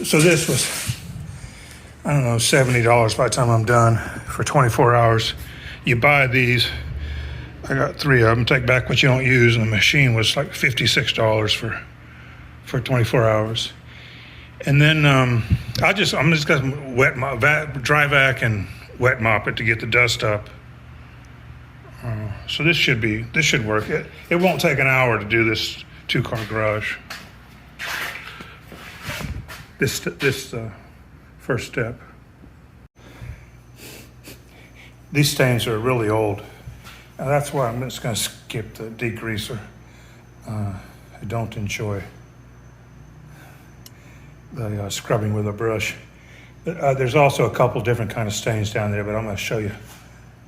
So this was, I don't know, $70 by the time I'm done for 24 hours. You buy these, I got 3 of them, take back what you don't use, and the machine was like $56 for 24 hours. And then I'm just gonna wet mop, dry vac and wet mop it to get the dust up. So this should work. It won't take an hour to do this 2-car garage. This first step. These stains are really old, and that's why I'm just going to skip the degreaser. I don't enjoy the scrubbing with a brush. There's also a couple different kind of stains down there, but I'm going to show you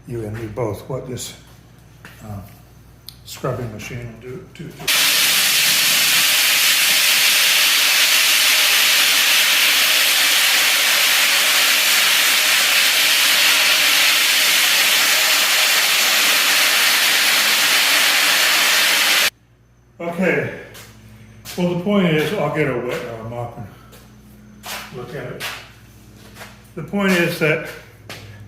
and me both what this scrubbing machine will do. Okay, well the point is, I'll get a wet mop and look at it. The point is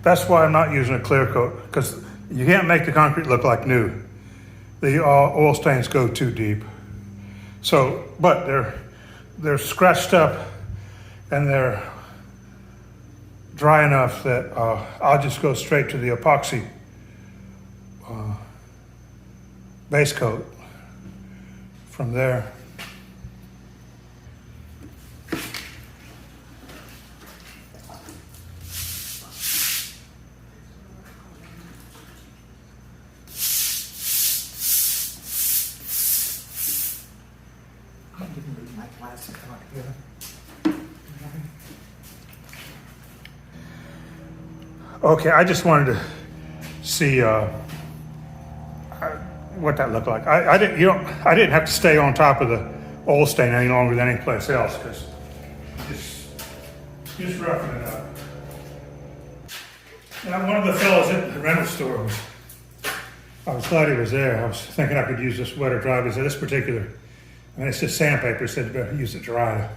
that's why I'm not using a clear coat, because you can't make the concrete look like new. The oil stains go too deep. So, but they're scratched up and they're dry enough that I'll just go straight to the epoxy base coat from there. Okay, I just wanted to see what that looked like. I didn't have to stay on top of the oil stain any longer than any place else, because just roughing it up. Now, one of the fellows at the rental store I was glad he was there. I was thinking I could use this wet or dry. He said this particular, it's just sandpaper. He said you better use it dry.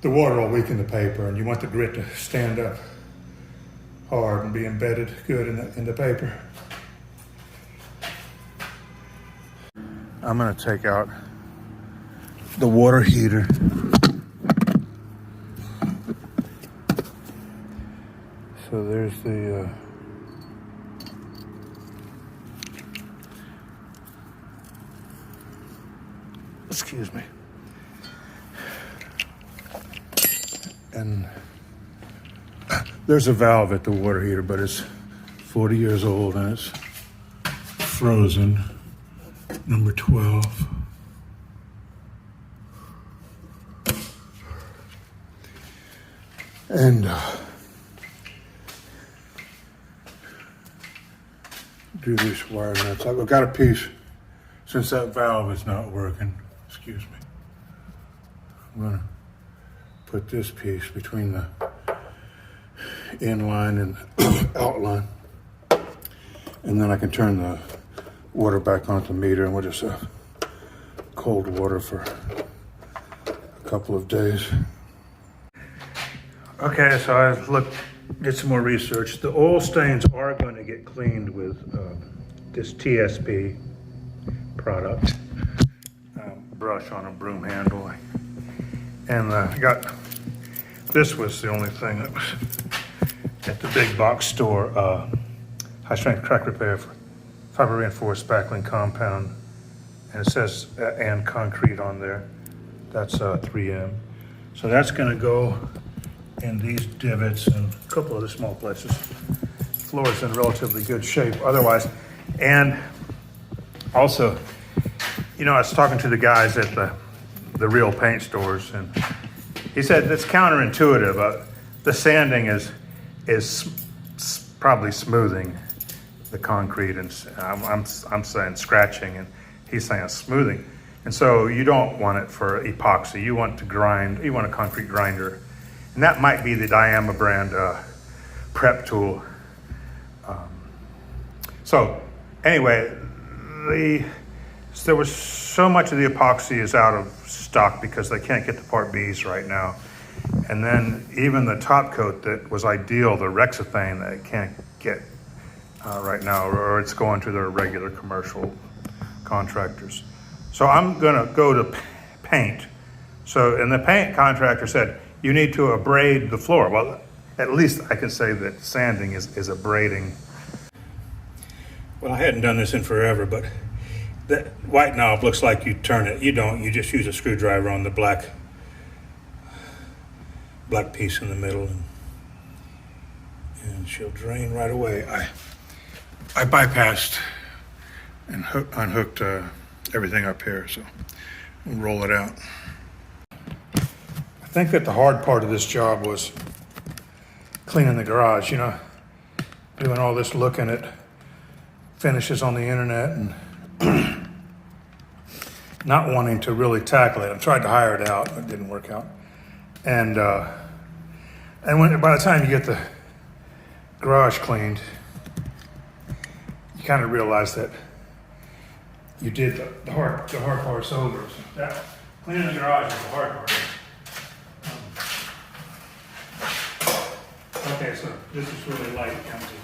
The water will weaken the paper, and you want the grit to stand up hard and be embedded good in the paper. I'm going to take out the water heater. So there's the excuse me. And there's a valve at the water heater, but it's 40 years old and it's frozen. Number 12. And do these wire nuts. I've got a piece, since that valve is not working, excuse me. I'm gonna put this piece between the inline and outline. And then I can turn the water back onto the meter, and we'll just have cold water for a couple of days. Okay, so I did some more research. The oil stains are going to get cleaned with this TSP product, brush on a broom handle. And this was the only thing that was at the big box store, high strength crack repair for fiber reinforced backling compound, and it says and concrete on there. That's 3M. So that's going to go in these divots and a couple other small places. Floor is in relatively good shape otherwise. And also, I was talking to the guys at the real paint stores, and he said it's counterintuitive. The sanding is probably smoothing the concrete, and I'm saying scratching, and he's saying smoothing. And so you don't want it for epoxy. You want to grind. You want a concrete grinder, and that might be the Diama brand prep tool. So anyway, there was so much of the epoxy is out of stock because they can't get the Part Bs right now. And then even the top coat that was ideal, the Rexathane, that I can't get right now, or it's going to their regular commercial contractors. So I'm gonna go to paint. So, and the paint contractor said, you need to abrade the floor. Well, at least I can say that sanding is abrading. Well, I hadn't done this in forever, but that white knob looks like you turn it. You don't, you just use a screwdriver on the black piece in the middle, and she'll drain right away. I bypassed and unhooked everything up here, so we'll roll it out. I think that the hard part of this job was cleaning the garage, you know, doing all this looking at finishes on the internet and not wanting to really tackle it. I tried to hire it out, but it didn't work out. And by the time you get the garage cleaned, you kind of realize that you did the hard parts over. So that cleaning the garage is the hard part. Okay, so this is really light and empty.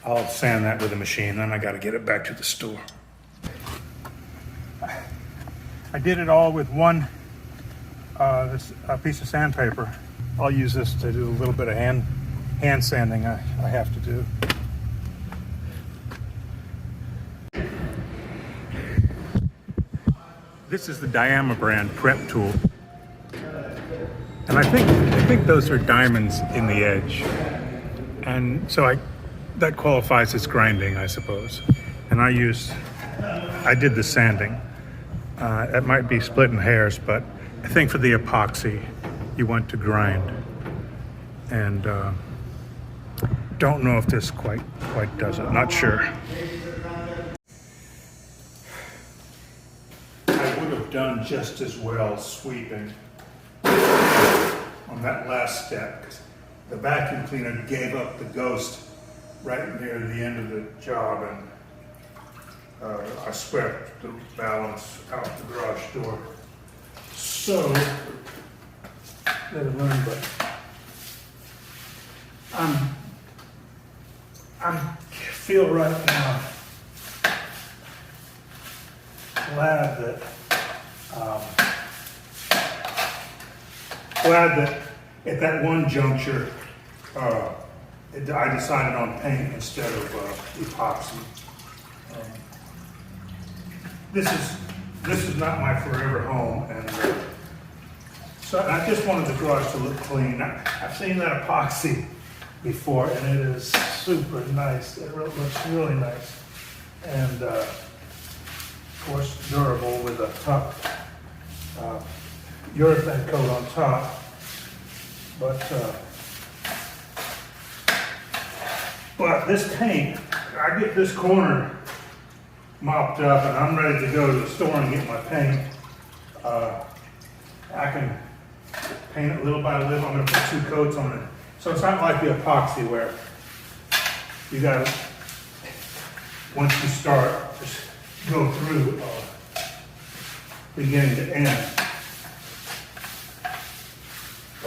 I'll sand that with a machine, then I got to get it back to the store. I did it all with one piece of sandpaper. I'll use this to do a little bit of hand sanding I have to do. This is the Diama brand prep tool. And I think those are diamonds in the edge. And so that qualifies as grinding, I suppose. And I did the sanding. It might be splitting hairs, but I think for the epoxy, you want to grind. And don't know if this quite does it, not sure. I would have done just as well sweeping on that last step, because the vacuum cleaner gave up the ghost right near the end of the job, and I swept the balance out the garage door. So, never learned, but I feel right now glad that at that one juncture I decided on paint instead of epoxy. This is not my forever home, and so I just wanted the garage to look clean. I've seen that epoxy before, and it is super nice. It looks really nice, and of course durable with a top urethane coat on top. But this paint, I get this corner mopped up and I'm ready to go to the store and get my paint. I can paint it little by little. I'm going to put 2 coats on it. So it's not like the epoxy where you got to, once you start, just go through beginning to end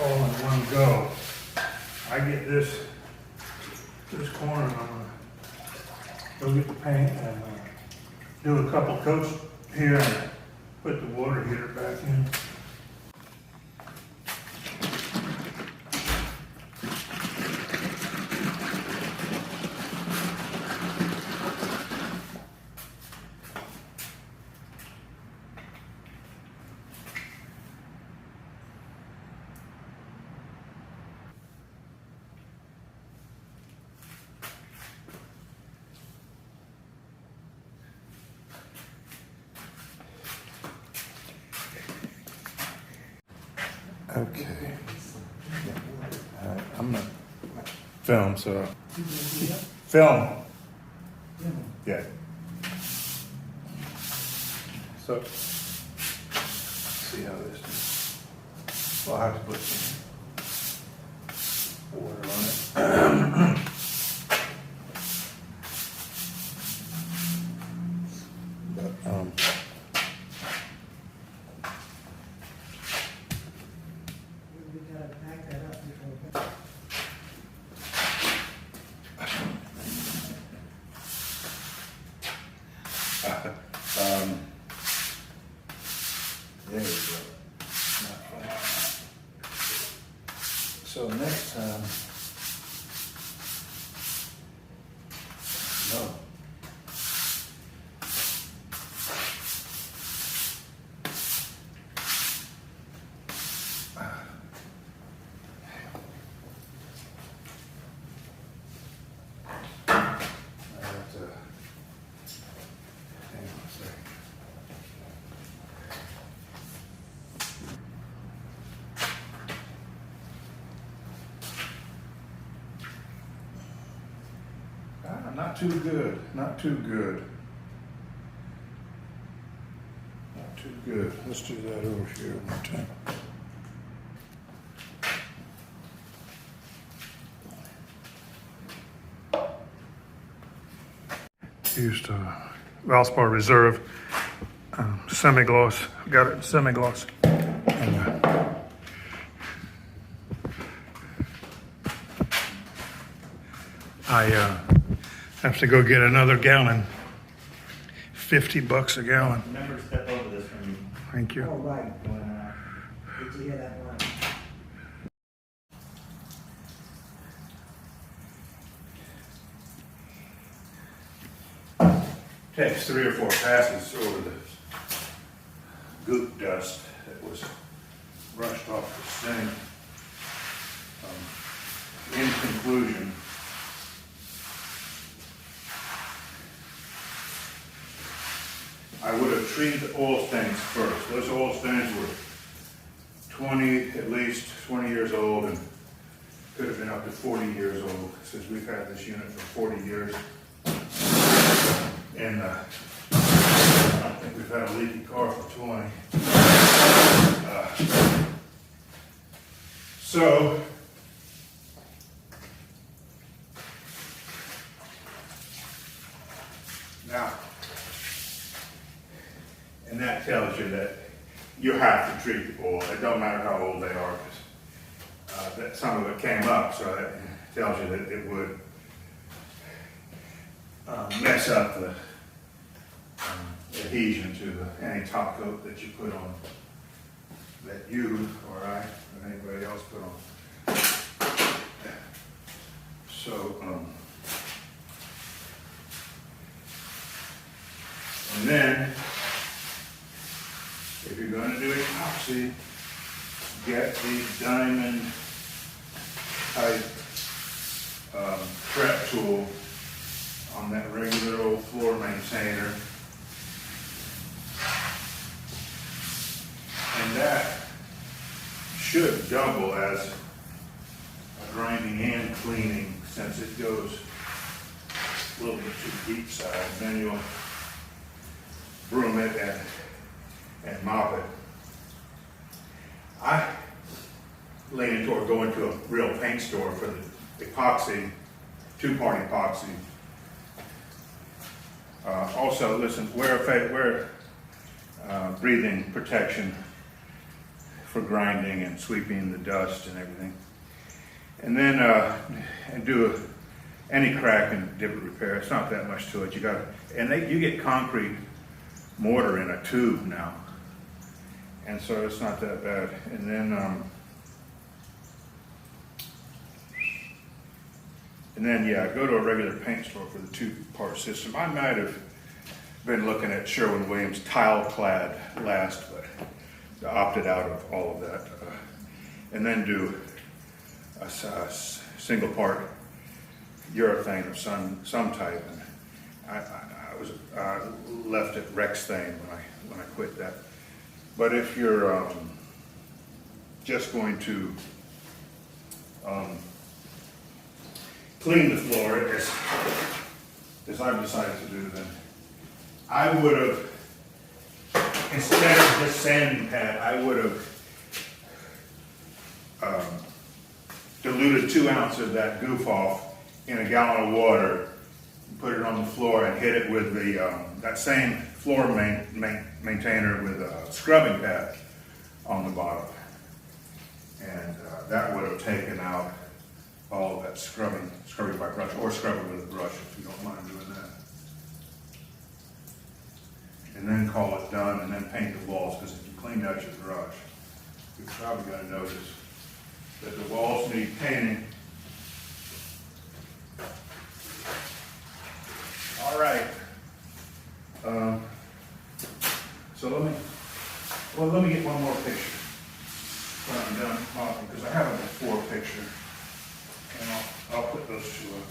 all in one go. I get this corner and I'm going to go get the paint and do a couple coats here and put the water heater back in. Okay. I'm gonna film, so film. Yeah. So see how this is. Well, I have to put some water on it. But There we go. Not flat. So next time, no. Not too good, not too good. Not too good. Let's do that over here one time. Used Valspar Reserve semi-gloss. Got it semi-gloss. And, I have to go get another gallon. $50 a gallon. Remember to step over this when you. Thank you. Oh, right. Did you hear that one? Takes 3 or 4 passes over the goop dust that was brushed off the stain. In conclusion, I would have treated the oil stains first. Those oil stains were 20, at least 20 years old, and could have been up to 40 years old, since we've had this unit for 40 years. And I think we've had a leaky car for 20. So, now, and that tells you that you have to treat the oil. It don't matter how old they are, because that some of it came up, so that tells you that it would mess up the adhesion to any top coat that you put on, that you or I or anybody else put on. So, and then, if you're going to do epoxy, get the diamond type prep tool on that regular old floor maintainer. And that should double as a grinding and cleaning, since it goes a little bit to the deep side. Then you'll broom it and mop it. I lean toward going to a real paint store for the epoxy, two-part epoxy. Also, listen, wear breathing protection for grinding and sweeping the dust and everything. And then and do any crack and divot repair. It's not that much to it. You get concrete mortar in a tube now, and so it's not that bad. And then yeah, go to a regular paint store for the two-part system. I might have been looking at Sherwin-Williams tile-clad last, but I opted out of all of that. And then do a single-part urethane of some type. And I left it Rexthane when I quit that. But if you're just going to clean the floor as I've decided to do, then I would have, instead of this sanding pad, I would have diluted 2 ounces of that goof off in a gallon of water, put it on the floor, and hit it with the that same floor maintainer with a scrubbing pad on the bottom. And that would have taken out all of that scrubbing by brush, or scrubbing with a brush if you don't mind doing that. call it done and then paint the walls, because if you cleaned out your garage, you're probably gonna notice that the walls need painting. All right. So let me get one more picture when I'm done talking, because I have a before picture, and I'll put those two up.